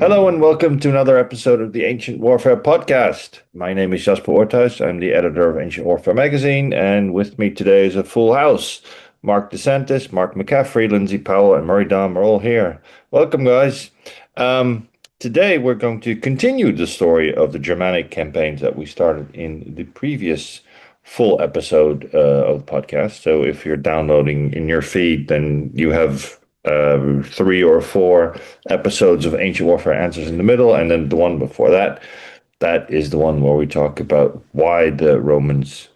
Hello and welcome to another episode of the Ancient Warfare Podcast. My name is Jasper Orthuis. I'm the editor of Ancient Warfare magazine, and with me today is a full house. Mark DeSantis, Mark McCaffrey, Lindsay Powell, and Murray Dahm are all here. Welcome, guys. Today we're going to continue the story of the Germanic campaigns that we started in the previous full episode of the podcast. So if you're downloading in your feed, then you have 3 or 4 episodes of Ancient Warfare Answers in the middle, and then the one before that. That is the one where we talk about why the Romans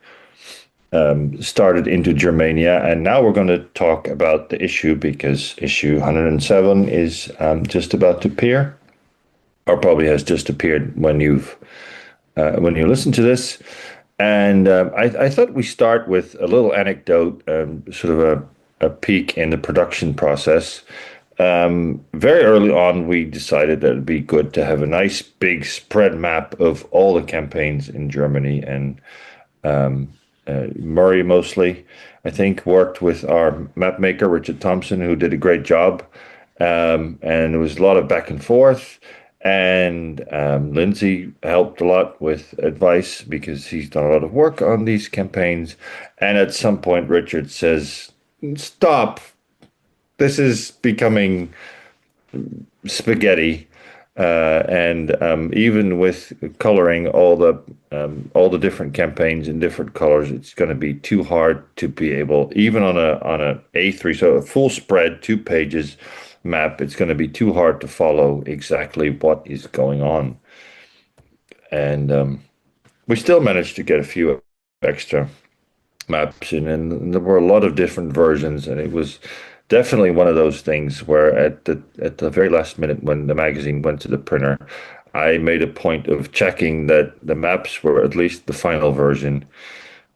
started into Germania. And now we're going to talk about the issue because issue 107 is just about to appear, or probably has just appeared when you listen to this. And I thought we start with a little anecdote, sort of a peek in the production process. Very early on, we decided that it'd be good to have a nice big spread map of all the campaigns in Germany. And Murray mostly, I think, worked with our map maker, Richard Thompson, who did a great job. And there was a lot of back and forth. And Lindsay helped a lot with advice because he's done a lot of work on these campaigns. And at some point, Richard says, "Stop. This is becoming spaghetti." And even with coloring all the different campaigns in different colors, it's going to be too hard to be able, even on a A3, so a full spread, 2 pages map, it's going to be too hard to follow exactly what is going on. And we still managed to get a few extra maps in, and there were a lot of different versions, and it was definitely one of those things where at the very last minute when the magazine went to the printer, I made a point of checking that the maps were at least the final version,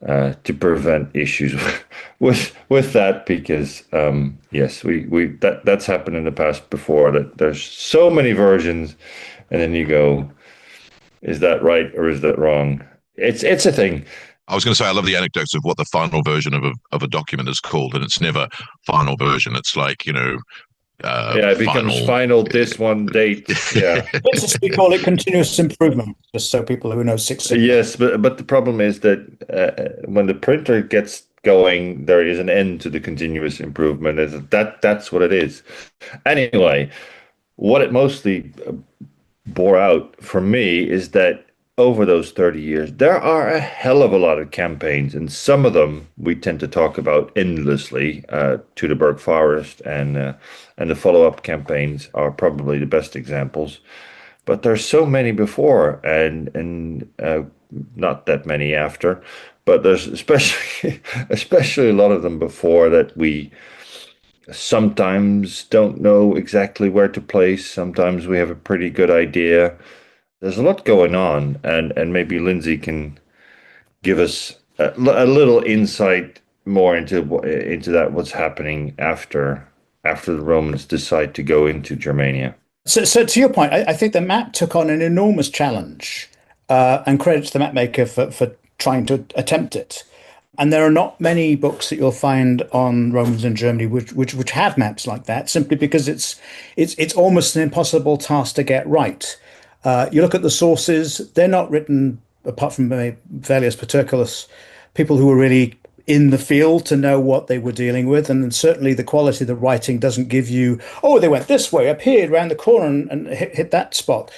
to prevent issues with that, because yes, that's happened in the past before, that there's so many versions, and then you go, is that right or is that wrong? It's a thing. I was going to say, I love the anecdotes of what the final version of a document is called, and it's never final version. It's like, it becomes final this one date. Yeah. We call it continuous improvement, just so people who know Six Sigma. Yes, but the problem is that when the printer gets going, there is an end to the continuous improvement. That's what it is. Anyway, what it mostly bore out for me is that over those 30 years, there are a hell of a lot of campaigns, and some of them we tend to talk about endlessly. Teutoburg Forest and the follow-up campaigns are probably the best examples. But there's so many before, and not that many after. But there's especially a lot of them before that we sometimes don't know exactly where to place. Sometimes we have a pretty good idea. There's a lot going on, and maybe Lindsay can give us a little insight more into that, what's happening after the Romans decide to go into Germania. So to your point, I think the map took on an enormous challenge, and credit to the map maker for trying to attempt it. And there are not many books that you'll find on Romans in Germany which have maps like that, simply because it's almost an impossible task to get right. You look at the sources; they're not written, apart from Velius Paterculus, people who were really in the field to know what they were dealing with. And certainly the quality of the writing doesn't give you, oh, they went this way, appeared around the corner and hit that spot.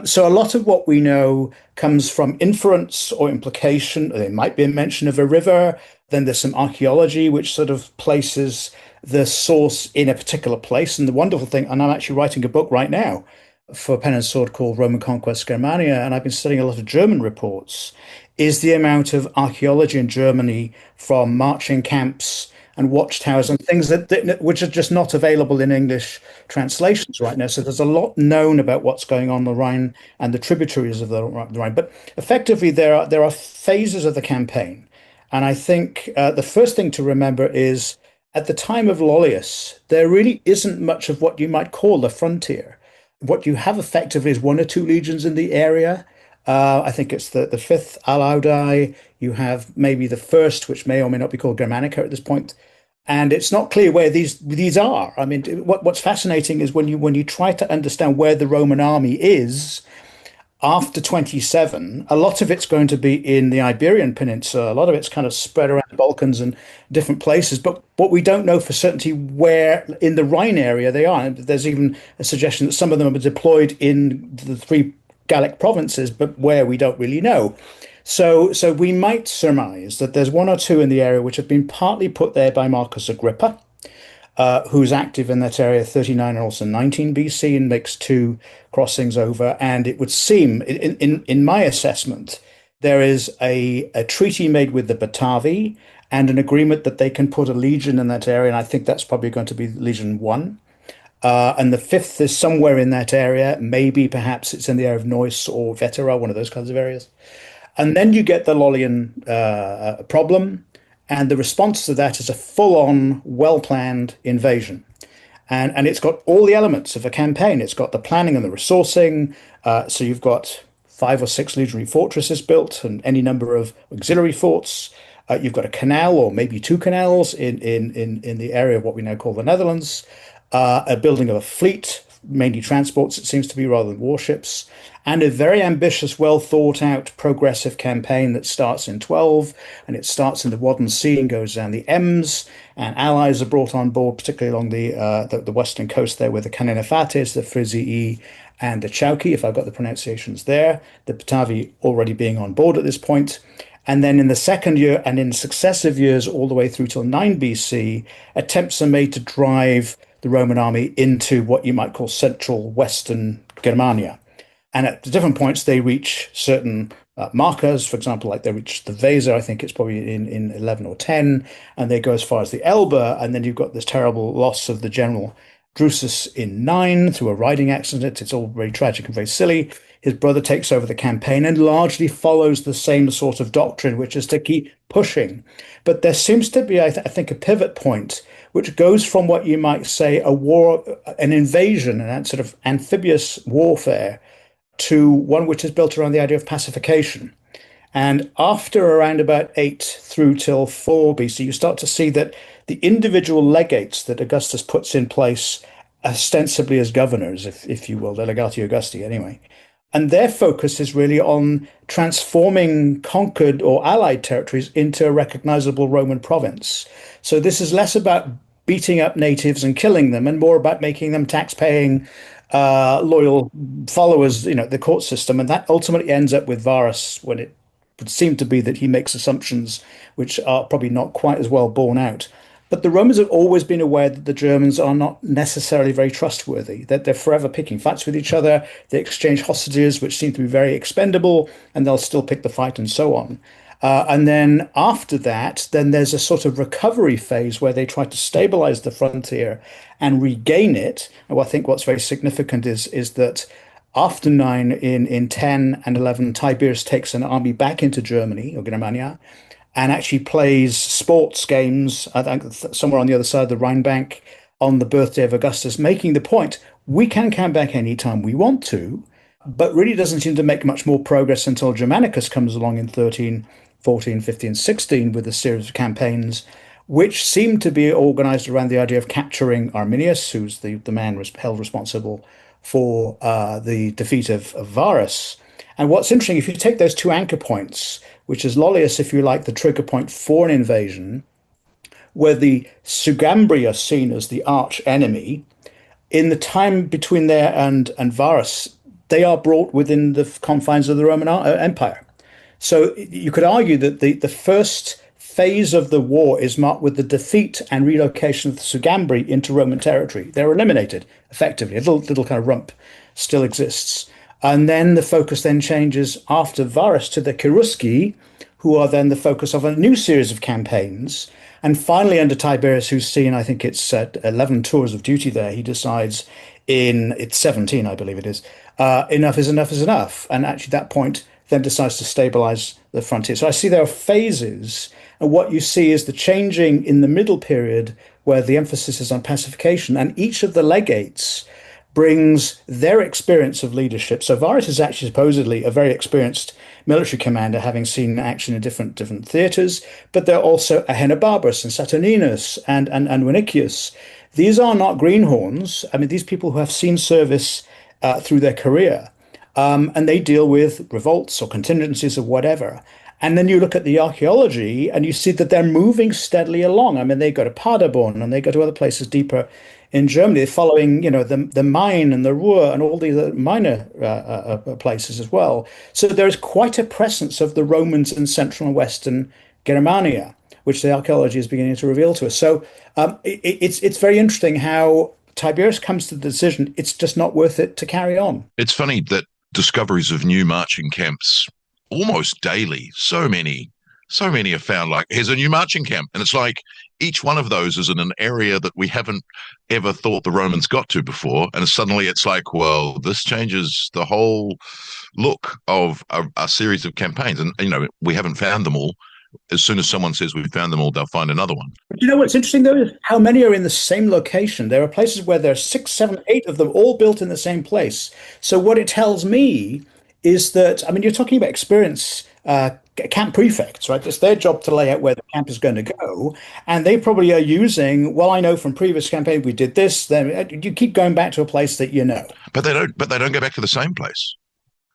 So a lot of what we know comes from inference or implication. There might be a mention of a river. Then there's some archaeology, which sort of places the source in a particular place. And the wonderful thing, and I'm actually writing a book right now for Pen and Sword called Roman Conquest Germania, and I've been studying a lot of German reports, is the amount of archaeology in Germany from marching camps and watchtowers and things which are just not available in English translations right now. So there's a lot known about what's going on the Rhine and the tributaries of the Rhine. But effectively, there are phases of the campaign. And I think the first thing to remember is at the time of Lollius, there really isn't much of what you might call the frontier. What you have effectively is 1 or 2 legions in the area. I think it's the 5th Alaudai. You have maybe the 1st, which may or may not be called Germanica at this point. And it's not clear where these are. I mean, what's fascinating is when you try to understand where the Roman army is after 27, a lot of it's going to be in the Iberian Peninsula. A lot of it's kind of spread around the Balkans and different places. But what we don't know for certainty where in the Rhine area they are. And there's even a suggestion that some of them are deployed in the three Gallic provinces, but where we don't really know. So we might surmise that there's one or two in the area which have been partly put there by Marcus Agrippa, who's active in that area 39 and also 19 BC and makes two crossings over. And it would seem, in my assessment, there is a treaty made with the Batavi and an agreement that they can put a legion in that area. And I think that's probably going to be Legion 1. And the fifth is somewhere in that area. Maybe perhaps it's in the area of Neuss or Vetera, one of those kinds of areas. And then you get the Lollian problem. And the response to that is a full-on, well-planned invasion. And it's got all the elements of a campaign. It's got the planning and the resourcing. So you've got 5 or 6 legionary fortresses built and any number of auxiliary forts. You've got a canal or maybe 2 canals in the area of what we now call the Netherlands. A building of a fleet, mainly transports, it seems to be, rather than warships, and a very ambitious, well thought out, progressive campaign that starts in 12, and it starts in the Wadden Sea and goes down the Ems, and allies are brought on board, particularly along the western coast there with the Canenefates, the Frizii, and the Chauci, if I've got the pronunciations there, the Batavi already being on board at this point. And then in the second year and in successive years, all the way through till 9 BC, attempts are made to drive the Roman army into what you might call central western Germania. And at different points, they reach certain markers. For example, like they reach the Weser, I think it's probably in 11 or 10, and they go as far as the Elbe. And then you've got this terrible loss of the general Drusus in 9 through a riding accident. It's all very tragic and very silly. His brother takes over the campaign and largely follows the same sort of doctrine, which is to keep pushing. But there seems to be, I think, a pivot point which goes from what you might say a war, an invasion, and that sort of amphibious warfare, to one which is built around the idea of pacification. And after around about 8 through till 4 BC, you start to see that the individual legates that Augustus puts in place, ostensibly as governors, if you will, the Legati Augusti anyway, and their focus is really on transforming conquered or allied territories into a recognizable Roman province. So this is less about beating up natives and killing them and more about making them tax-paying, loyal followers, the court system. And that ultimately ends up with Varus, when it would seem to be that he makes assumptions which are probably not quite as well borne out. But the Romans have always been aware that the Germans are not necessarily very trustworthy, that they're forever picking fights with each other. They exchange hostages, which seem to be very expendable, and they'll still pick the fight and so on. And then after that, then there's a sort of recovery phase where they try to stabilize the frontier and regain it. And I think what's very significant is that after 9, in 10 and 11, Tiberius takes an army back into Germany, or Germania, and actually plays sports games, I think somewhere on the other side of the Rhine bank, on the birthday of Augustus, making the point, we can come back anytime we want to, but really doesn't seem to make much more progress until Germanicus comes along in 13, 14, 15, 16 with a series of campaigns, which seem to be organized around the idea of capturing Arminius, who's the man held responsible for the defeat of Varus. And what's interesting, if you take those 2 anchor points, which is Lollius, if you like, the trigger point for an invasion, where the Sugambri are seen as the arch enemy, in the time between there and Varus, they are brought within the confines of the Roman Empire. So you could argue that the first phase of the war is marked with the defeat and relocation of the Sugambri into Roman territory. They're eliminated, effectively. A little kind of rump still exists. And then the focus then changes after Varus to the Cherusci, who are then the focus of a new series of campaigns. And finally, under Tiberius, who's seen, I think it's 11 tours of duty there, he decides it's 17, I believe it is, enough is enough is enough. And actually that point then decides to stabilize the frontier. So I see there are phases, and what you see is the changing in the middle period where the emphasis is on pacification, and each of the legates brings their experience of leadership. So Varus is actually supposedly a very experienced military commander, having seen action in different theaters, but they're also Ahenobarbus and Saturninus and Winicius. These are not greenhorns. I mean, these people who have seen service through their career, and they deal with revolts or contingencies or whatever. And then you look at the archaeology and you see that they're moving steadily along. I mean, they go to Paderborn and they go to other places deeper in Germany. They're following, the Main and the Ruhr and all these minor places as well. So there is quite a presence of the Romans in central and western Germania, which the archaeology is beginning to reveal to us. So it's very interesting how Tiberius comes to the decision it's just not worth it to carry on. It's funny that discoveries of new marching camps almost daily, so many are found. Like, here's a new marching camp, and it's like each one of those is in an area that we haven't ever thought the Romans got to before, and suddenly it's like, well, this changes the whole look of a series of campaigns. And we haven't found them all. As soon as someone says we've found them all, they'll find another one. But you know what's interesting, though, is how many are in the same location. There are places where there are 6, 7, 8 of them all built in the same place. So what it tells me is that, I mean, you're talking about experienced camp prefects, right? It's their job to lay out where the camp is going to go. And they probably are using, well, I know from previous campaign we did this, then you keep going back to a place that you know. But they don't go back to the same place.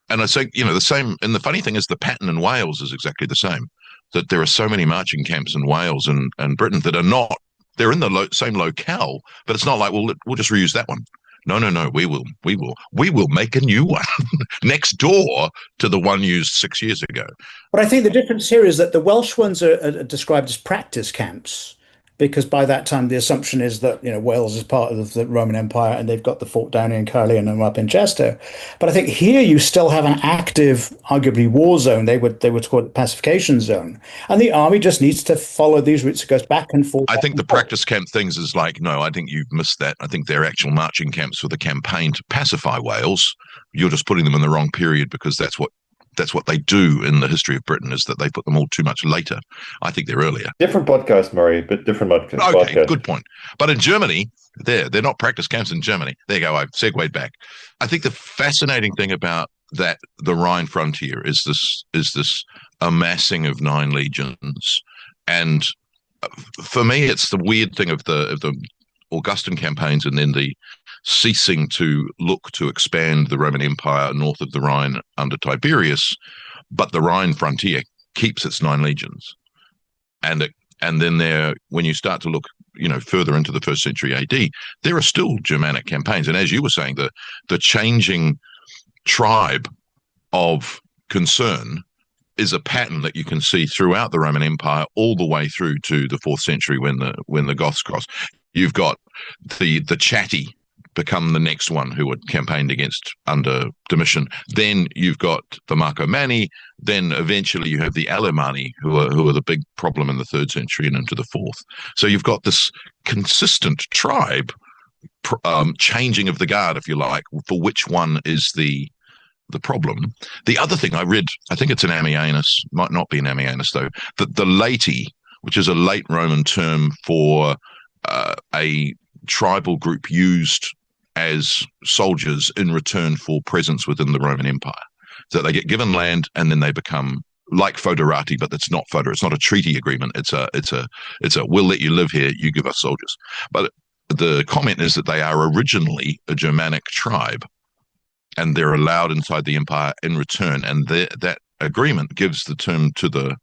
And I say, the same, and the funny thing is the pattern in Wales is exactly the same. That there are so many marching camps in Wales and Britain that are not, they're in the same locale, but it's not like, well, we'll just reuse that one. No, we will make a new one next door to the one used 6 years ago. But I think the difference here is that the Welsh ones are described as practice camps, because by that time the assumption is that Wales is part of the Roman Empire and they've got the fort down in Caerleon and up in Chester. But I think here you still have an active, arguably war zone. They would call it pacification zone, and the army just needs to follow these routes. It goes back and forth. I think the practice camp things is like, no, I think you've missed that. I think they're actual marching camps for the campaign to pacify Wales. You're just putting them in the wrong period, because that's what they do in the history of Britain, is that they put them all too much later. I think they're earlier. Different podcast, Murray, but different podcast. Okay, good point. But in Germany, they're not practice camps in Germany. There you go. I've segued back. I think the fascinating thing about that, the Rhine frontier, is this amassing of 9 legions. And for me, it's the weird thing of the Augustan campaigns, and then the ceasing to look to expand the Roman Empire north of the Rhine under Tiberius, but the Rhine frontier keeps its 9 legions. And then when you start to look, further into the 1st century AD, there are still Germanic campaigns. And as you were saying, the changing tribe of concern is a pattern that you can see throughout the Roman Empire all the way through to the 4th century when the Goths cross. You've got the Chatti become the next one who were campaigned against under Domitian. Then you've got the Marcomanni. Then eventually you have the Alemanni, who are the big problem in the 3rd century and into the 4th. So you've got this consistent tribe changing of the guard, if you like, for which one is the problem. The other thing I read, I think it's an Ammianus, might not be an Ammianus though, that the Laeti, which is a late Roman term for a tribal group used as soldiers in return for presence within the Roman Empire. So they get given land and then they become like foederati, but it's not fodder. It's not a treaty agreement. It's a we'll let you live here, you give us soldiers. But the comment is that they are originally a Germanic tribe, and they're allowed inside the empire in return. And that agreement gives the term to the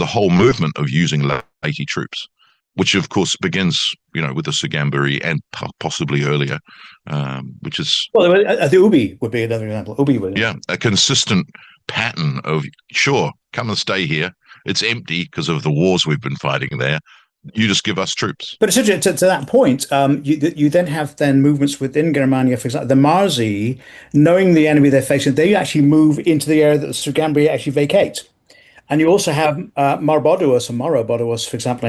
whole movement of using Laeti troops, which of course begins, with the Sugamburi and possibly earlier, which is... Well, the Ubi would be another example. Ubi would. Yeah, a consistent pattern of, sure, come and stay here. It's empty because of the wars we've been fighting there. You just give us troops. But essentially, to that point, you then have movements within Germania, for example, the Marsi, knowing the enemy they're facing, they actually move into the area that the Sugambri actually vacate. And you also have Maroboduus, for example,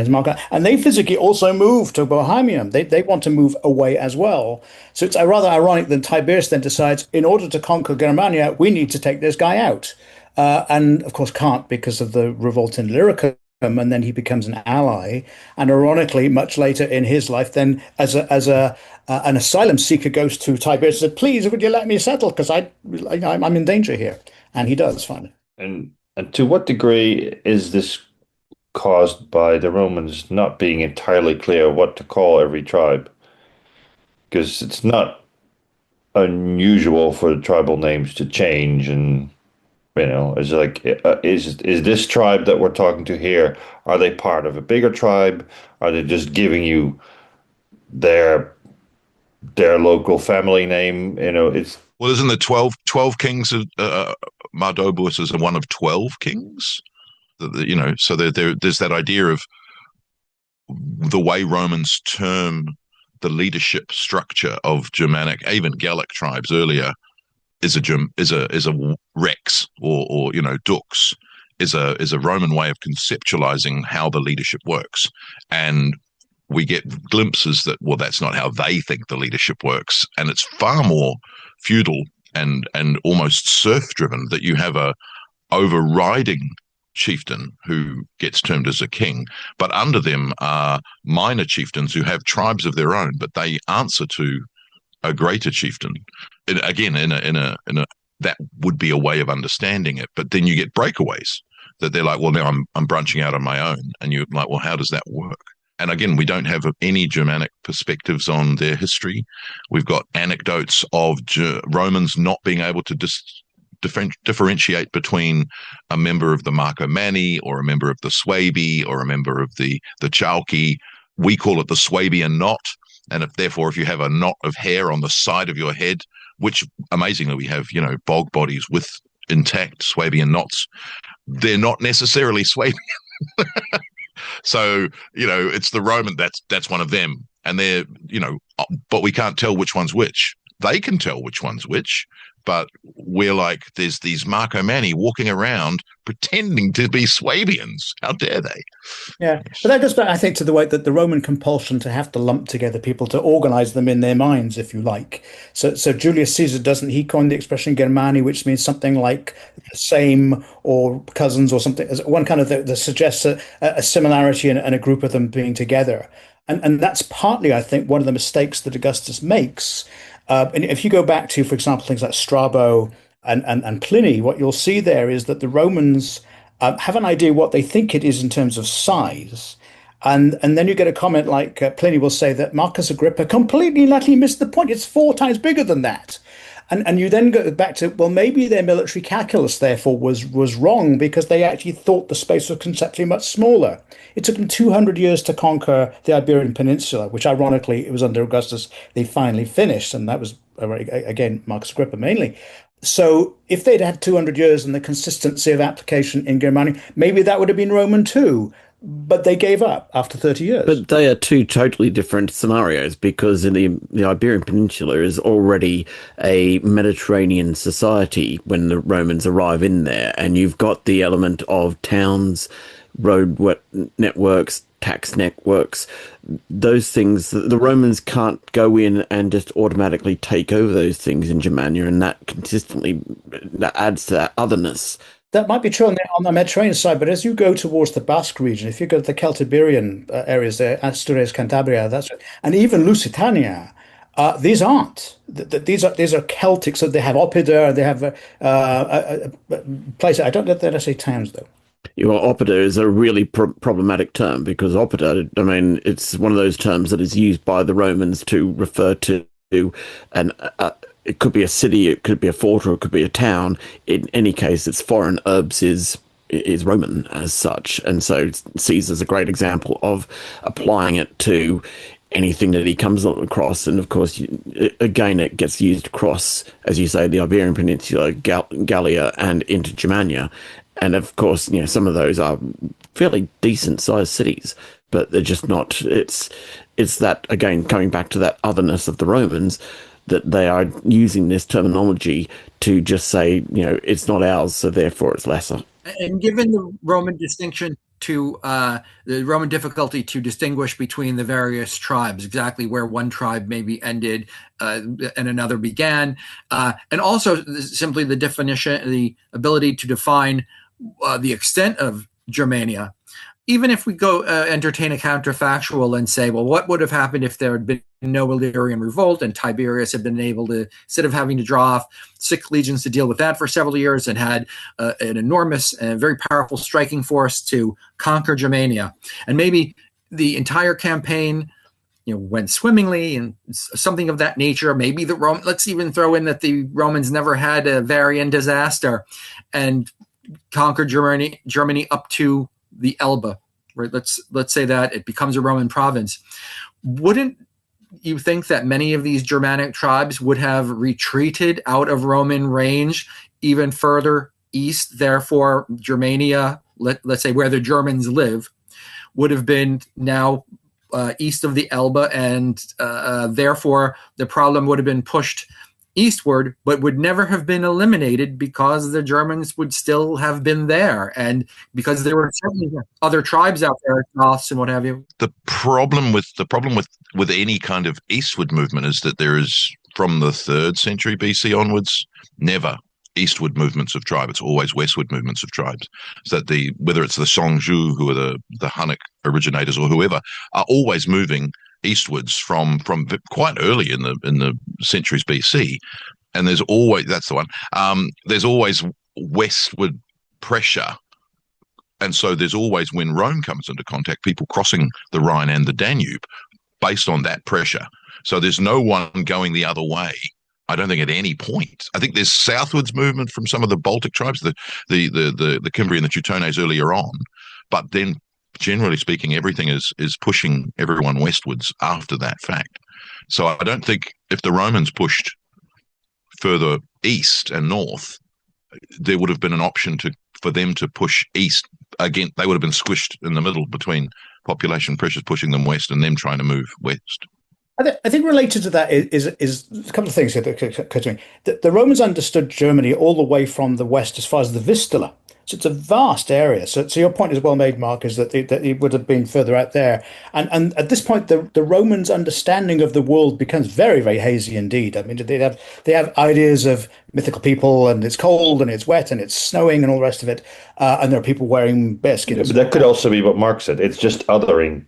and they physically also move to Bohemia. They want to move away as well. So it's rather ironic that Tiberius then decides, in order to conquer Germania, we need to take this guy out. And of course can't, because of the revolt in Illyricum and then he becomes an ally. And ironically, much later in his life, then an asylum seeker goes to Tiberius and says, "Please, would you let me settle? Because I'm in danger here." And he does finally. And to what degree is this caused by the Romans not being entirely clear what to call every tribe? Because it's not unusual for the tribal names to change, and it's like, is this tribe that we're talking to here, are they part of a bigger tribe? Are they just giving you their local family name? It's Well, isn't the 12 kings of Mardobus is one of 12 kings? So there's that idea of the way Romans term the leadership structure of Germanic, even Gallic tribes earlier, is a rex or dux is a Roman way of conceptualizing how the leadership works, and we get glimpses that, well, that's not how they think the leadership works, and it's far more feudal and almost serf driven, that you have a overriding chieftain who gets termed as a king, but under them are minor chieftains who have tribes of their own, but they answer to a greater chieftain. Again, in a that would be a way of understanding it. But then you get breakaways that they're like, well, now I'm branching out on my own, and you're like, well, how does that work? And again, we don't have any Germanic perspectives on their history. We've got anecdotes of Romans not being able to differentiate between a member of the Marcomanni or a member of the Suebi or a member of the Chalki. We call it the Swabian knot. And if you have a knot of hair on the side of your head, which amazingly we have, bog bodies with intact Swabian knots, they're not necessarily Swabian. So, it's the Roman, that's one of them. And they're, but we can't tell which one's which. They can tell which one's which, but we're like, there's these Marcomanni walking around pretending to be Swabians. How dare they? Yeah, but that goes back, I think, to the way that the Roman compulsion to have to lump together people, to organize them in their minds, if you like. So Julius Caesar, doesn't he coin the expression Germani, which means something like the same or cousins or something, as one kind of that suggests a similarity and a group of them being together. And that's partly, I think, one of the mistakes that Augustus makes. And if you go back to, for example, things like Strabo and Pliny, what you'll see there is that the Romans have an idea what they think it is in terms of size. And then you get a comment like Pliny will say that Marcus Agrippa completely and utterly missed the point. It's 4 times bigger than that. And you then go back to, well, maybe their military calculus, therefore, was wrong, because they actually thought the space was conceptually much smaller. It took them 200 years to conquer the Iberian Peninsula, which ironically, it was under Augustus they finally finished. And that was, again, Marcus Agrippa mainly. So if they'd had 200 years and the consistency of application in Germania, maybe that would have been Roman too. But they gave up after 30 years. But they are two totally different scenarios, because in the Iberian Peninsula is already a Mediterranean society when the Romans arrive in there, and you've got the element of towns, road networks, tax networks, those things. The Romans can't go in and just automatically take over those things in Germania, and that adds to that otherness. That might be true on the Mediterranean side, but as you go towards the Basque region, if you go to the Celtiberian areas there, Asturias, Cantabria, and even Lusitania, these aren't. These are Celtic, so they have Oppida, they have a place. I don't know that I say towns though. Oppida is a really problematic term, because Oppida, I mean, it's one of those terms that is used by the Romans to refer to an it could be a city, it could be a fort, or it could be a town. In any case, it's foreign. Urbs is Roman as such, and so Caesar's a great example of applying it to anything that he comes across. And of course, again, it gets used across, as you say, the Iberian Peninsula, Gallia, and into Germania. And of course, some of those are fairly decent sized cities, but they're just not. It's that, again, coming back to that otherness of the Romans, that they are using this terminology to just say, it's not ours, so therefore it's lesser. And given the Roman distinction to the Roman difficulty to distinguish between the various tribes, exactly where one tribe maybe ended and another began, and also simply the definition, the ability to define the extent of Germania, even if we go entertain a counterfactual and say, well, what would have happened if there had been no Illyrian revolt and Tiberius had been able to, instead of having to draw off 6 legions to deal with that for several years, and had an enormous and very powerful striking force to conquer Germania, and maybe the entire campaign went swimmingly and something of that nature. Maybe let's even throw in that the Romans never had a Varian disaster and conquered Germany up to the Elbe, right? Let's say that it becomes a Roman province. Wouldn't you think that many of these Germanic tribes would have retreated out of Roman range even further east? Therefore, Germania, let's say where the Germans live, would have been now east of the Elbe, and therefore the problem would have been pushed eastward, but would never have been eliminated because the Germans would still have been there, and because there were certainly other tribes out there, Goths and what have you. The problem with any kind of eastward movement is that there is, from the 3rd century BC onwards, never eastward movements of tribe. It's always westward movements of tribes. So that whether it's the Songju, who are the Hunnic originators, or whoever, are always moving eastwards from quite early in the centuries BC, and there's always, that's the one. There's always westward pressure, and so there's always, when Rome comes into contact, people crossing the Rhine and the Danube based on that pressure. So there's no one going the other way. I don't think at any point. I think there's southwards movement from some of the Baltic tribes, the Cimbri and the Teutones earlier on, but then generally speaking, everything is pushing everyone westwards after that fact. So I don't think if the Romans pushed further east and north, there would have been an option for them to push east. Again, they would have been squished in the middle between population pressures pushing them west and them trying to move west. I think related to that is a couple of things here that occur to me. The Romans understood Germany all the way from the west as far as the Vistula. So it's a vast area. So your point is well made, Mark, is that it would have been further out there. And at this point, the Romans' understanding of the world becomes very, very hazy indeed. I mean, they have ideas of mythical people, and it's cold, and it's wet, and it's snowing, and all the rest of it. And there are people wearing bearskins. Yeah, but that could also be what Mark said. It's just othering.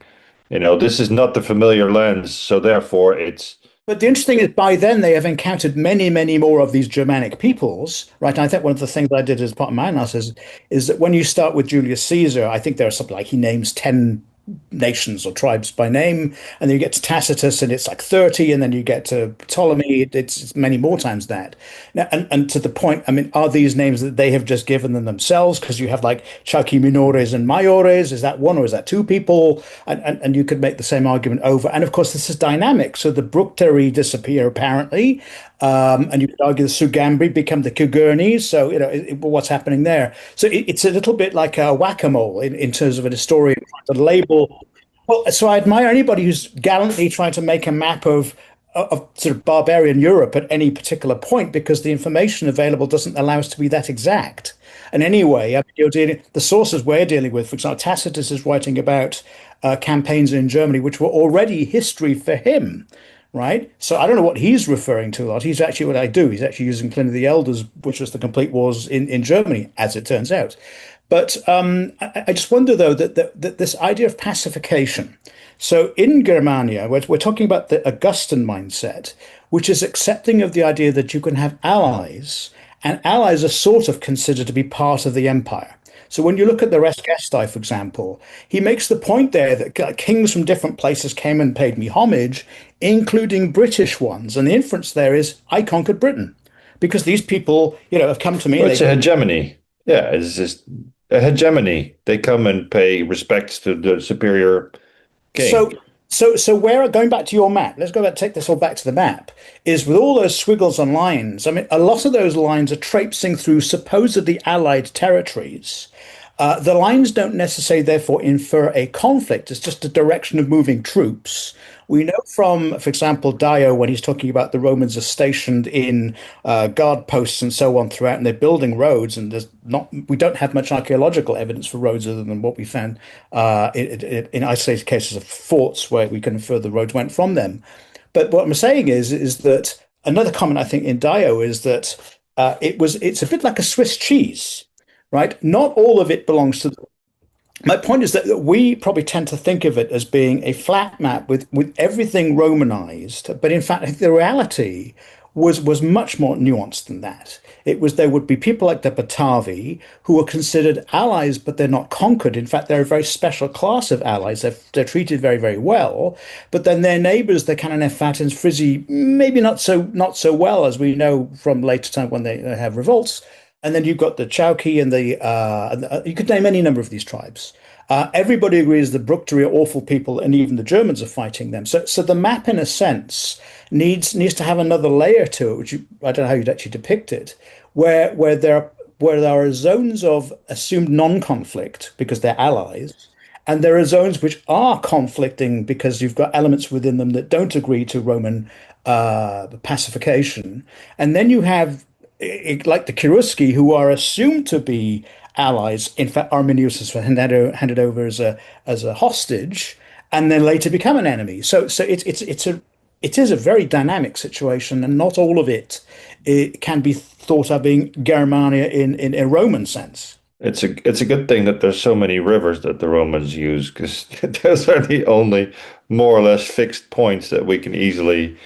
This is not the familiar lands, so therefore it's... But the interesting is, by then they have encountered many, many more of these Germanic peoples, right? And I think one of the things I did as part of my analysis is that when you start with Julius Caesar, I think there are something like he names 10 nations or tribes by name, and then you get to Tacitus and it's like 30, and then you get to Ptolemy, it's many more times that. Now, and to the point, I mean, are these names that they have just given them themselves? Because you have like Chauci minores and maiores, is that one or is that two people? And you could make the same argument over. And of course, this is dynamic. So the Bructeri disappear apparently, and you could argue the Sugambri become the Kugurnis. So, what's happening there? So it's a little bit like a whack-a-mole in terms of an historian trying to label. Well, so I admire anybody who's gallantly trying to make a map of sort of barbarian Europe at any particular point, because the information available doesn't allow us to be that exact. And anyway, the sources we're dealing with, for example, Tacitus is writing about campaigns in Germany, which were already history for him. Right. So I don't know what he's referring to a lot. He's actually He's actually using Pliny the Elder's, which was the complete wars in Germany, as it turns out. But I just wonder, though, that this idea of pacification. So in Germania, we're talking about the Augustan mindset, which is accepting of the idea that you can have allies, and allies are sort of considered to be part of the empire. So when you look at the Res Gestae, for example, he makes the point there that kings from different places came and paid me homage, including British ones. And the inference there is, I conquered Britain, because these people, have come to me. Well, it's a hegemony. Yeah, it's just a hegemony. They come and pay respects to the superior king. So where, going back to your map, let's go back, take this all back to the map, is with all those squiggles and lines. I mean, a lot of those lines are traipsing through supposedly allied territories. The lines don't necessarily, therefore, infer a conflict. It's just a direction of moving troops. We know from, for example, Dio, when he's talking about the Romans are stationed in guard posts and so on throughout, and they're building roads, and we don't have much archaeological evidence for roads other than what we found in isolated cases of forts where we can infer the roads went from them. But what I'm saying is that another comment I think in Dio is that it's a bit like a Swiss cheese. Right? Not all of it belongs to My point is that we probably tend to think of it as being a flat map with everything Romanized, but in fact, I think the reality was much more nuanced than that. It was there would be people like the Batavi who were considered allies, but they're not conquered. In fact, they're a very special class of allies. They're treated very, very well. But then their neighbors, the Cananeffatins, Frisi, maybe not so well, as we know from later time when they have revolts. And then you've got the Chauki and you could name any number of these tribes. Everybody agrees the Bructeri are awful people, and even the Germans are fighting them. So the map, in a sense, needs to have another layer to it, which I don't know how you'd actually depict it, where there are zones of assumed non-conflict because they're allies, and there are zones which are conflicting because you've got elements within them that don't agree to Roman pacification, and then you have like the Kiruski, who are assumed to be allies. In fact, Arminius is handed over as a hostage, and then later become an enemy. So it is a very dynamic situation, and not all of it can be thought of being Germania in a Roman sense. It's a good thing that there's so many rivers that the Romans use, because those are the only more or less fixed points that we can easily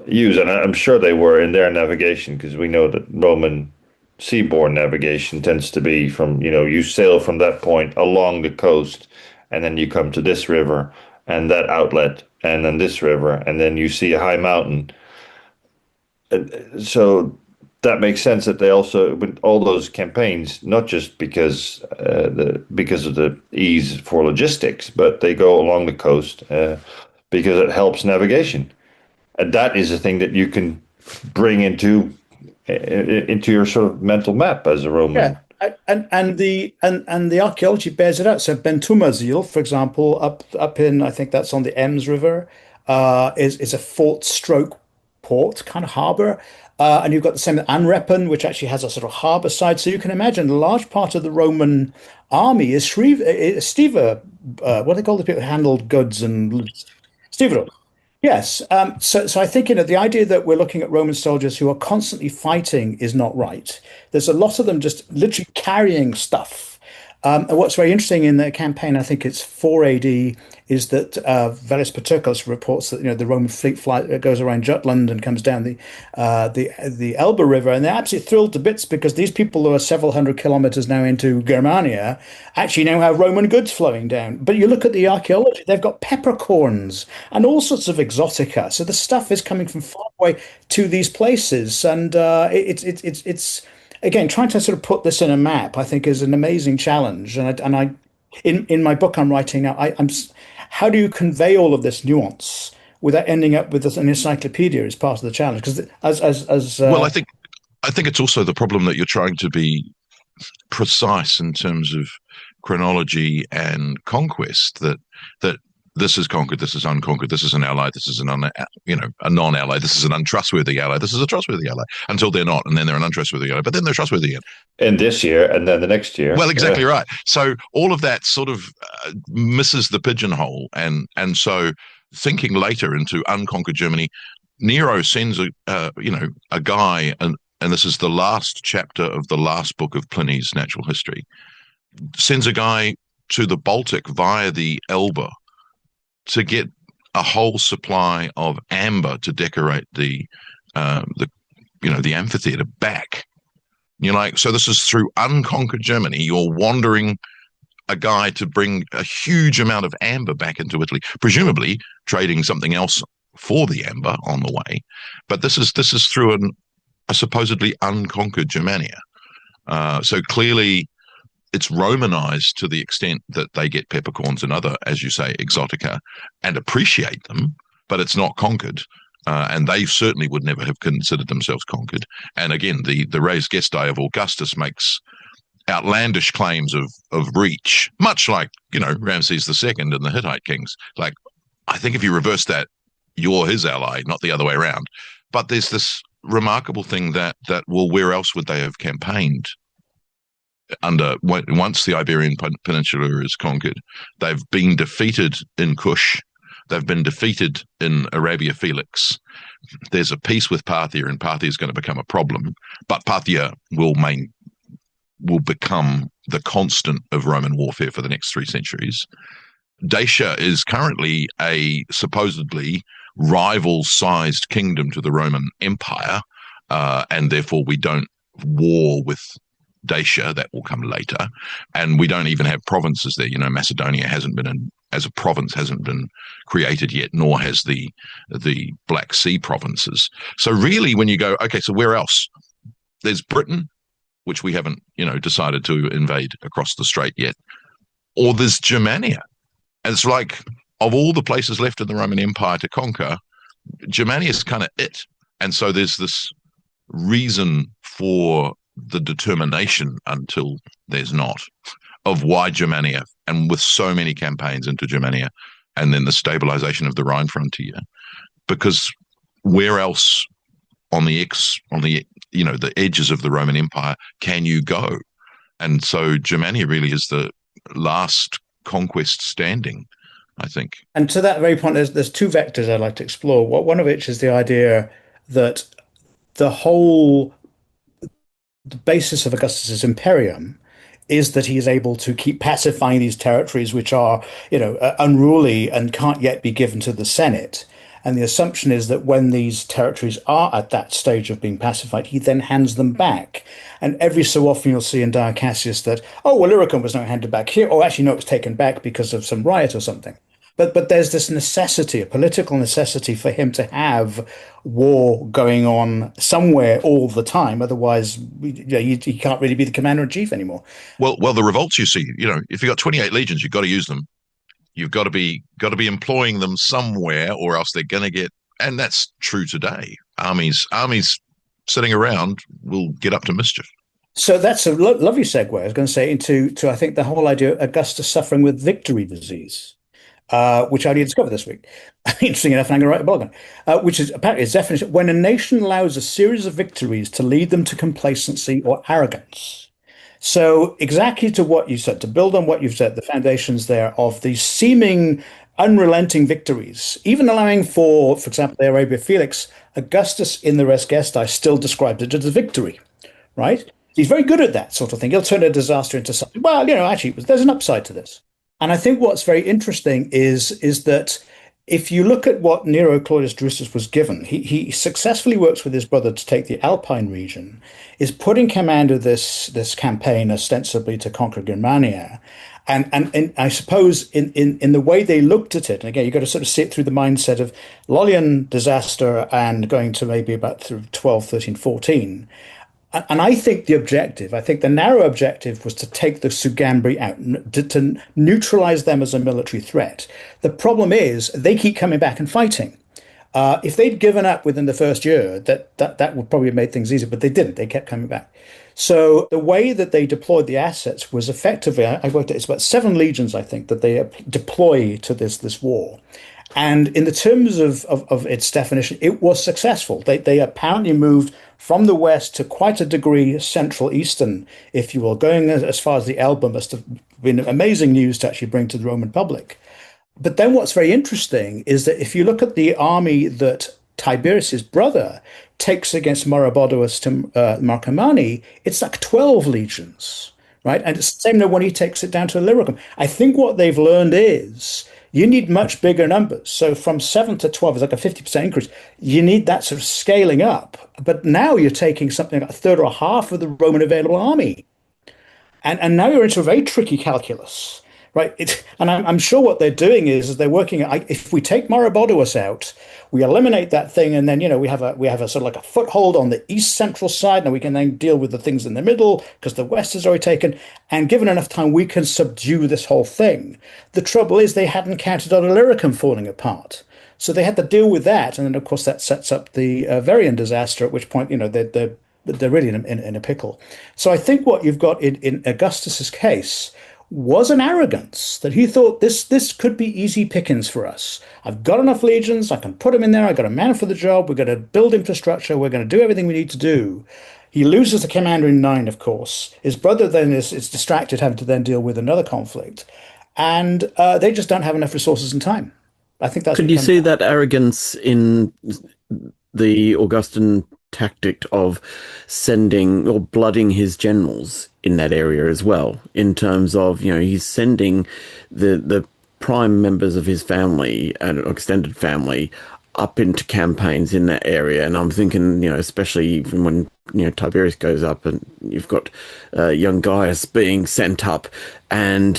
use. And I'm sure they were in their navigation, because we know that Roman seaborne navigation tends to be from, you sail from that point along the coast, and then you come to this river and that outlet, and then this river, and then you see a high mountain. So that makes sense that they also, with all those campaigns, not just because of the ease for logistics, but they go along the coast because it helps navigation. And that is a thing that you can bring into your sort of mental map as a Roman. Yeah, and the archaeology bears it out. So Bentumazil, for example, up in, I think that's on the Ems River, is a fort stroke port kind of harbor. And you've got the same at Anrepen, which actually has a sort of harbor side. So you can imagine a large part of the Roman army is Stiva, what do they call the people who handled goods and Stevedore. Yes. So I think, the idea that we're looking at Roman soldiers who are constantly fighting is not right. There's a lot of them just literally carrying stuff. And what's very interesting in the campaign, I think it's 4 AD, is that Velus Paterculus reports that the Roman fleet goes around Jutland and comes down the Elbe River, and they're absolutely thrilled to bits because these people who are several hundred kilometers now into Germania actually now have Roman goods flowing down. But you look at the archaeology; they've got peppercorns and all sorts of exotica. So the stuff is coming from far away to these places, and it's again, trying to sort of put this in a map, I think, is an amazing challenge. And I in my book I'm writing now, I'm how do you convey all of this nuance without ending up with an encyclopedia as part of the challenge? Because well, I think it's also the problem that you're trying to be precise in terms of chronology and conquest. That this is conquered, this is unconquered, this is an ally, this is a non-ally, this is an untrustworthy ally, this is a trustworthy ally, until they're not, and then they're an untrustworthy ally, but then they're trustworthy again. And this year, and then the next year. Well, exactly right. So all of that sort of misses the pigeonhole, and so thinking later into unconquered Germany, Nero sends a guy, and this is the last chapter of the last book of Pliny's Natural History, sends a guy to the Baltic via the Elbe to get a whole supply of amber to decorate the amphitheater back. You're like, so this is through unconquered Germany. You're wandering a guy to bring a huge amount of amber back into Italy, presumably trading something else for the amber on the way. But this is through a supposedly unconquered Germania. So clearly, it's Romanized to the extent that they get peppercorns and other, as you say, exotica, and appreciate them, but it's not conquered. And they certainly would never have considered themselves conquered. And again, the res gestae of Augustus makes outlandish claims of reach, much like, Ramses II and the Hittite kings. Like, I think if you reverse that, you're his ally, not the other way around. But there's this remarkable thing that where else would they have campaigned? Once the Iberian Peninsula is conquered, they've been defeated in Kush, they've been defeated in Arabia Felix. There's a peace with Parthia, and Parthia is going to become a problem, but Parthia will will become the constant of Roman warfare for the next 3 centuries. Dacia is currently a supposedly rival-sized kingdom to the Roman Empire, and therefore we don't war with Dacia. That will come later, and we don't even have provinces there. Macedonia hasn't been as a province hasn't been created yet, nor has the Black Sea provinces. So really, when you go, okay, so where else? There's Britain, which we haven't, decided to invade across the strait yet, or there's Germania. And it's like, of all the places left in the Roman Empire to conquer, Germania is kind of it. And so there's this reason for the determination, until there's not, of why Germania, and with so many campaigns into Germania, and then the stabilization of the Rhine frontier. Because where else on the edges of the Roman Empire can you go? And so Germania really is the last conquest standing, I think. And to that very point, there's 2 vectors I'd like to explore. One of which is the idea that the basis of Augustus's imperium is that he is able to keep pacifying these territories which are, unruly and can't yet be given to the Senate. And the assumption is that when these territories are at that stage of being pacified, he then hands them back. And every so often you'll see in Dio Cassius that, Illyricum was not handed back here, or actually no, it was taken back because of some riot or something. But there's this necessity, a political necessity for him to have war going on somewhere all the time. Otherwise, he can't really be the commander-in-chief anymore. Well, the revolts you see, if you've got 28 legions, you've got to use them. You've got to be employing them somewhere, or else they're going to get. And that's true today. Armies sitting around will get up to mischief. So that's a lovely segue. I was going to say into I think the whole idea of Augustus suffering with victory disease, which I only discovered this week. Interesting enough, and I'm going to write a blog on, which is apparently its definition: when a nation allows a series of victories to lead them to complacency or arrogance. So exactly to what you said, to build on what you've said, the foundations there of these seeming unrelenting victories, even allowing for example, the Arabia Felix, Augustus in the Res Gestae still described it as a victory, right? He's very good at that sort of thing. He'll turn a disaster into something. Well, actually, there's an upside to this. And I think what's very interesting is that if you look at what Nero Claudius Drusus was given, he successfully works with his brother to take the Alpine region, is put in command of this campaign ostensibly to conquer Germania. And I suppose in the way they looked at it, and again, you've got to sort of see it through the mindset of Lollian disaster and going to maybe about through 12, 13, 14. And I think the narrow objective was to take the Sugambri out, to neutralize them as a military threat. The problem is they keep coming back and fighting. If they'd given up within the first year, that would probably have made things easier, but they didn't. They kept coming back. So the way that they deployed the assets was effectively, I worked out, it's about 7 legions, I think, that they deploy to this war. And in the terms of its definition, it was successful. They apparently moved from the west to quite a degree central eastern, if you will, going as far as the Elbe must have been amazing news to actually bring to the Roman public. But then what's very interesting is that if you look at the army that Tiberius's brother takes against Maroboduus to Marcomanni, it's like 12 legions, right? And it's the same when he takes it down to Illyricum. I think what they've learned is you need much bigger numbers. So from 7 to 12 is like a 50% increase. You need that sort of scaling up. But now you're taking something like a third or a half of the Roman available army. And now you're into a very tricky calculus, right? And I'm sure what they're doing is they're working. If we take Maroboduus out, we eliminate that thing, and then we have a sort of like a foothold on the east central side. Now we can then deal with the things in the middle because the west is already taken. And given enough time, we can subdue this whole thing. The trouble is they hadn't counted on Illyricum falling apart, so they had to deal with that. And then of course that sets up the Varian disaster. At which point they're really in a pickle. So I think what you've got in Augustus's case was an arrogance that he thought this could be easy pickings for us. I've got enough legions, I can put them in there, I've got a man for the job, we're going to build infrastructure, we're going to do everything we need to do. He loses the commander in 9, of course. His brother then is distracted, having to then deal with another conflict. And they just don't have enough resources and time. I think that's... Could you see that arrogance in the Augustan tactic of sending or blooding his generals in that area as well, in terms of, he's sending the prime members of his family and extended family up into campaigns in that area. And I'm thinking, especially even when, Tiberius goes up and you've got young Gaius being sent up, and,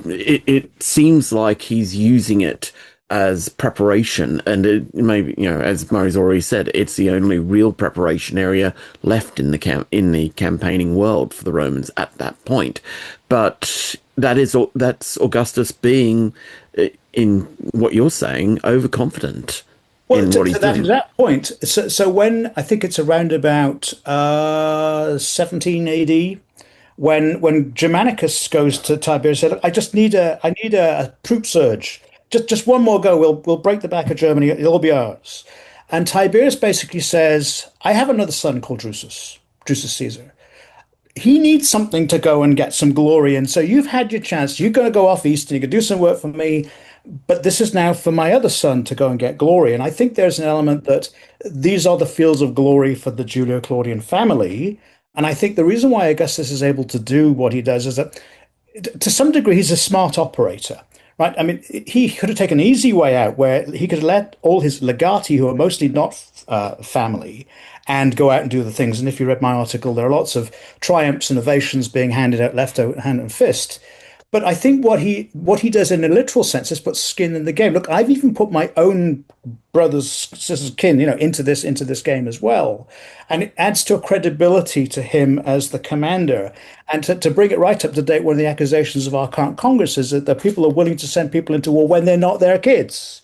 it seems like he's using it as preparation, and it maybe, as Murray's already said, it's the only real preparation area left in the campaigning world for the Romans at that point. But that's Augustus being, in what you're saying, overconfident in what he's doing. To that point, so when I think it's around about 17 AD, when Germanicus goes to Tiberius, said, I need a troop surge. Just one more go. We'll break the back of Germany. It'll be ours. And Tiberius basically says, I have another son called Drusus Caesar. He needs something to go and get some glory. And so you've had your chance. You're going to go off east and you can do some work for me. But this is now for my other son to go and get glory. And I think there's an element that these are the fields of glory for the Julio-Claudian family. And I think the reason why Augustus is able to do what he does is that, to some degree, he's a smart operator. Right. I mean, he could have taken an easy way out where he could let all his legati, who are mostly not family, and go out and do the things. And if you read my article, there are lots of triumphs and ovations being handed out left hand and fist. But I think what he does in a literal sense is put skin in the game. Look, I've even put my own brothers, sisters, kin, into this game as well, and it adds to a credibility to him as the commander. And to bring it right up to date, one of the accusations of our current Congress is that the people are willing to send people into war when they're not their kids.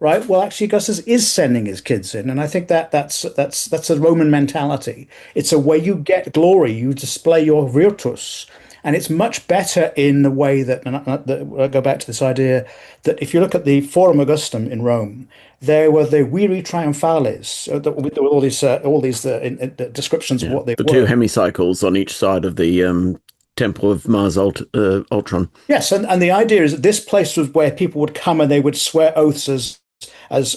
Right. Well, actually, Augustus is sending his kids in, and I think that's a Roman mentality. It's a way you get glory. You display your virtus. And it's much better in the way that, and I go back to this idea that if you look at the Forum Augustum in Rome, there were the Viri Triumphales, with all these descriptions of what they were. The two hemicycles on each side of the Temple of Mars Ultron. Yes, and the idea is that this place was where people would come and they would swear oaths as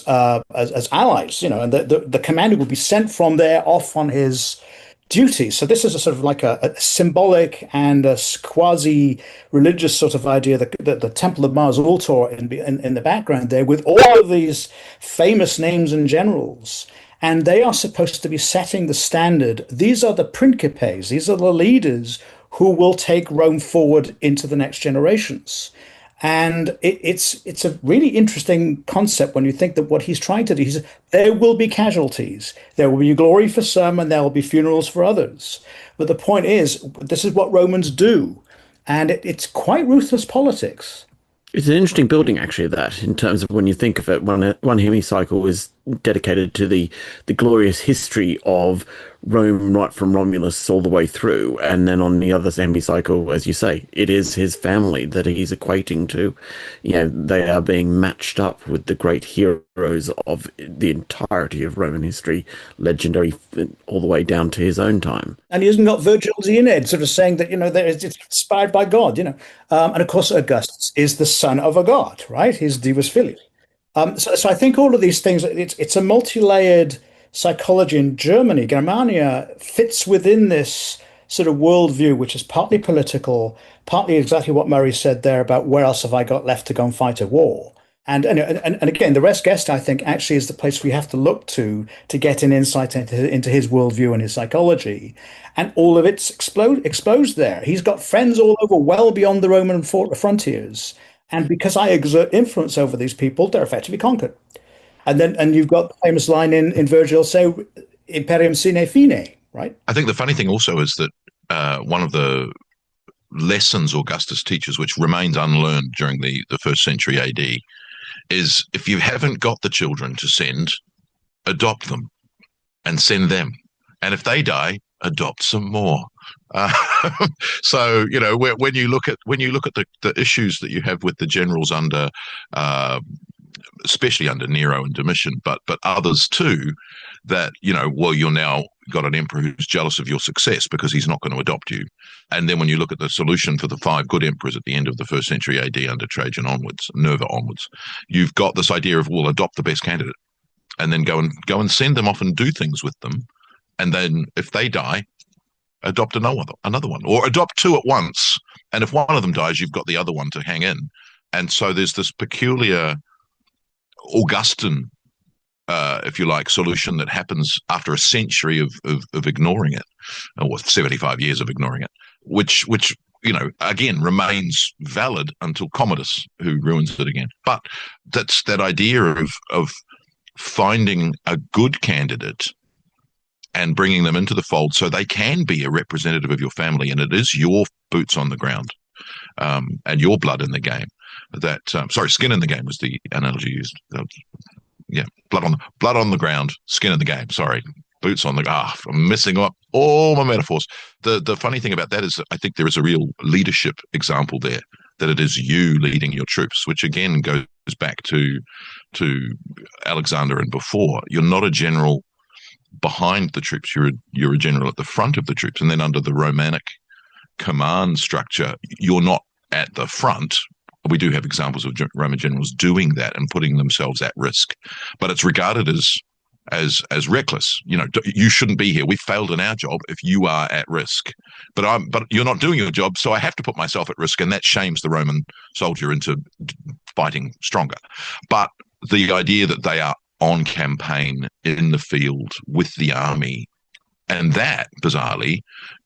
allies, and the commander would be sent from there off on his duty. So this is a sort of like a symbolic and a quasi-religious sort of idea, the Temple of Mars Ultor in the background there, with all of these famous names and generals. And they are supposed to be setting the standard. These are the principes. These are the leaders who will take Rome forward into the next generations. And it's a really interesting concept when you think that what he's trying to do is there will be casualties. There will be glory for some and there will be funerals for others. But the point is, this is what Romans do. And it's quite ruthless politics. It's an interesting building, actually, that, in terms of when you think of it, one hemicycle is dedicated to the glorious history of Rome, right from Romulus all the way through. And then on the other hemicycle, as you say, it is his family that he's equating to. They are being matched up with the great heroes of the entirety of Roman history, legendary, all the way down to his own time. And he hasn't got Virgil's Aeneid, sort of saying that, it's inspired by God, And of course, Augustus is the son of a god, right? He's Divus Filii. So I think all of these things, it's a multi-layered psychology in Germany. Germania fits within this sort of worldview, which is partly political, partly exactly what Murray said there about where else have I got left to go and fight a war. And again, the Rest Guest, I think, actually is the place we have to look to get an insight into his worldview and his psychology. And all of it's exposed there. He's got friends all over, well beyond the Roman frontiers. And because I exert influence over these people, they're effectively conquered. And you've got the famous line in Virgil, say, imperium sine fine, right? I think the funny thing also is that one of the lessons Augustus teaches, which remains unlearned during the first century AD, is if you haven't got the children to send, adopt them and send them. And if they die, adopt some more. So when you look at the issues that you have with the generals under, especially under Nero and Domitian, but others too, that you're now got an emperor who's jealous of your success because he's not going to adopt you. And then when you look at the solution for the 5 good emperors at the end of the first century AD under Trajan onwards, Nerva onwards, you've got this idea of, well, adopt the best candidate, and then go and send them off and do things with them, and then if they die, adopt another one, or adopt two at once. And if one of them dies, you've got the other one to hang in. And so there's this peculiar Augustan, if you like, solution that happens after a century of ignoring it, or 75 years of ignoring it, which again remains valid until Commodus, who ruins it again. But that's that idea of finding a good candidate and bringing them into the fold so they can be a representative of your family, and it is your boots on the ground, and your blood in the game. Skin in the game was the analogy used. Blood on the ground, skin in the game. Sorry, boots on the. I'm messing up all my metaphors. The funny thing about that is that I think there is a real leadership example there. That it is you leading your troops, which again goes back to Alexander and before. You're not a general behind the troops, you're a general at the front of the troops, and then under the Romanic command structure, you're not at the front. We do have examples of Roman generals doing that and putting themselves at risk, but it's regarded as reckless. You shouldn't be here. We failed in our job if you are at risk, but you're not doing your job, so I have to put myself at risk, and that shames the Roman soldier into fighting stronger. But the idea that they are on campaign in the field with the army, and that bizarrely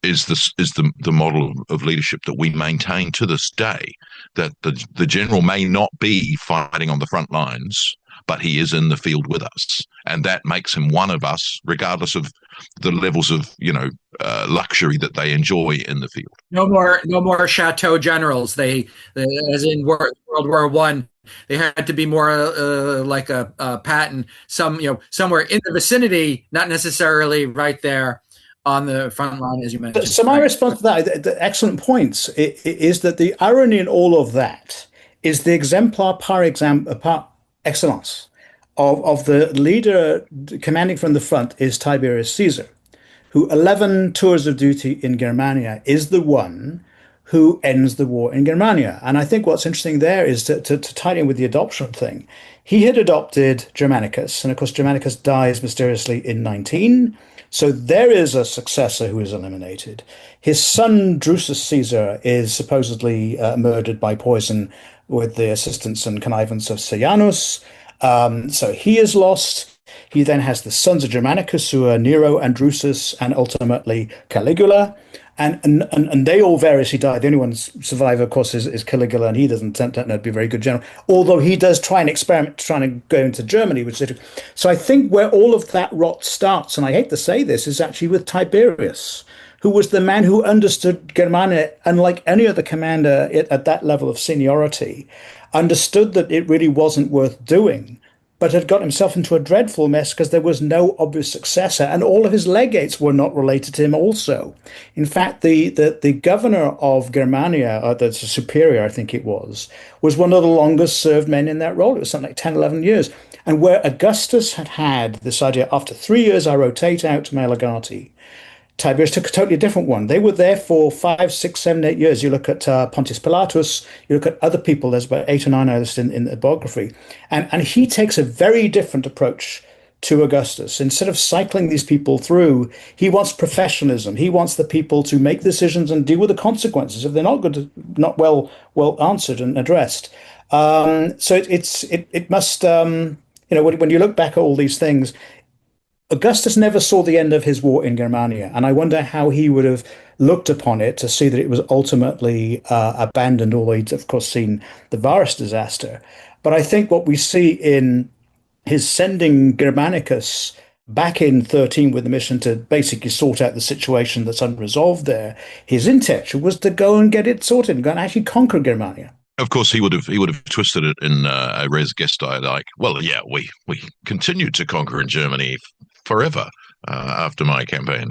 is the model of leadership that we maintain to this day, that the general may not be fighting on the front lines, but he is in the field with us, and that makes him one of us, regardless of the levels of luxury that they enjoy in the field. No more chateau generals. They as in World War One. They had to be more like a Patton, somewhere in the vicinity, not necessarily right there on the front line, as you mentioned. So my response to that, the excellent points, is that the irony in all of that is the exemplar par excellence of the leader commanding from the front is Tiberius Caesar, who 11 tours of duty in Germania is the one who ends the war in Germania. And I think what's interesting there is to tie in with the adoption thing. He had adopted Germanicus, and of course Germanicus dies mysteriously in 19. So there is a successor who is eliminated. His son Drusus Caesar is supposedly murdered by poison with the assistance and connivance of Sejanus. So he is lost. He then has the sons of Germanicus, who are Nero and Drusus, and ultimately Caligula. And they all variously die. The only one survivor, of course, is Caligula, and he doesn't turn out to be a very good general, although he does try and experiment trying to go into Germany. So I think where all of that rot starts, and I hate to say this, is actually with Tiberius, who was the man who understood Germania, unlike any other commander at that level of seniority, understood that it really wasn't worth doing, but had got himself into a dreadful mess because there was no obvious successor, and all of his legates were not related to him also. In fact, the governor of Germania, or the superior, I think it was one of the longest served men in that role. It was something like 10, 11 years. And where Augustus had this idea, after 3 years, I rotate out to my legati, Tiberius took a totally different one. They were there for 5, 6, 7, 8 years. You look at Pontius Pilatus, you look at other people, there's about 8 or 9 others in the biography. And he takes a very different approach to Augustus. Instead of cycling these people through, he wants professionalism. He wants the people to make decisions and deal with the consequences if they're not well answered and addressed. So it must, when you look back at all these things, Augustus never saw the end of his war in Germania, and I wonder how he would have looked upon it to see that it was ultimately abandoned, although he'd, of course, seen the Varus disaster. But I think what we see in his sending Germanicus back in 13 with the mission to basically sort out the situation that's unresolved there, his intention was to go and get it sorted and go and actually conquer Germania. Of course, he would have twisted it in a res gestae, like, well, yeah, we continued to conquer in Germany forever after my campaign,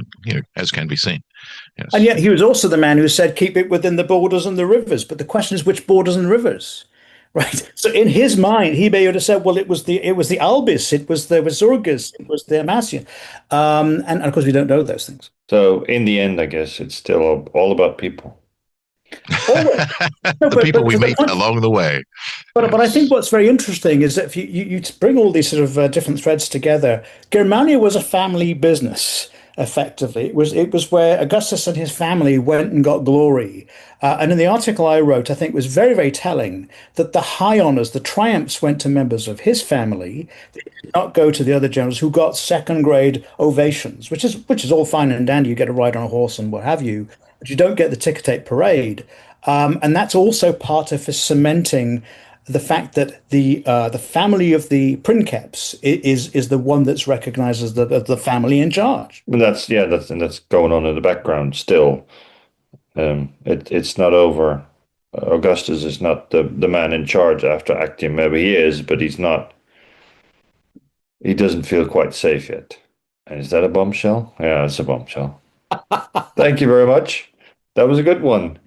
as can be seen. Yes. And yet he was also the man who said, keep it within the borders and the rivers. But the question is, which borders and rivers? Right. So in his mind, he may have said, well, it was the Albis, it was the Visurgis, it was the Amasia. And of course, we don't know those things. So in the end, I guess it's still all about people. The people we meet along the way. But I think what's very interesting is that if you bring all these sort of different threads together, Germania was a family business. effectively. It was where Augustus and his family went and got glory. And in the article I wrote, I think it was very, very telling that the high honors, the triumphs went to members of his family. They did not go to the other generals who got second grade ovations, which is all fine and dandy. You get to ride on a horse and what have you, but you don't get the ticker tape parade. And that's also part of cementing the fact that the family of the princeps is the one that's recognized as the family in charge. And that's going on in the background still. It's not over. Augustus is not the man in charge after Actium. Maybe he is, but he's not. He doesn't feel quite safe yet. And is that a bombshell? Yeah, it's a bombshell. Thank you very much. That was a good one.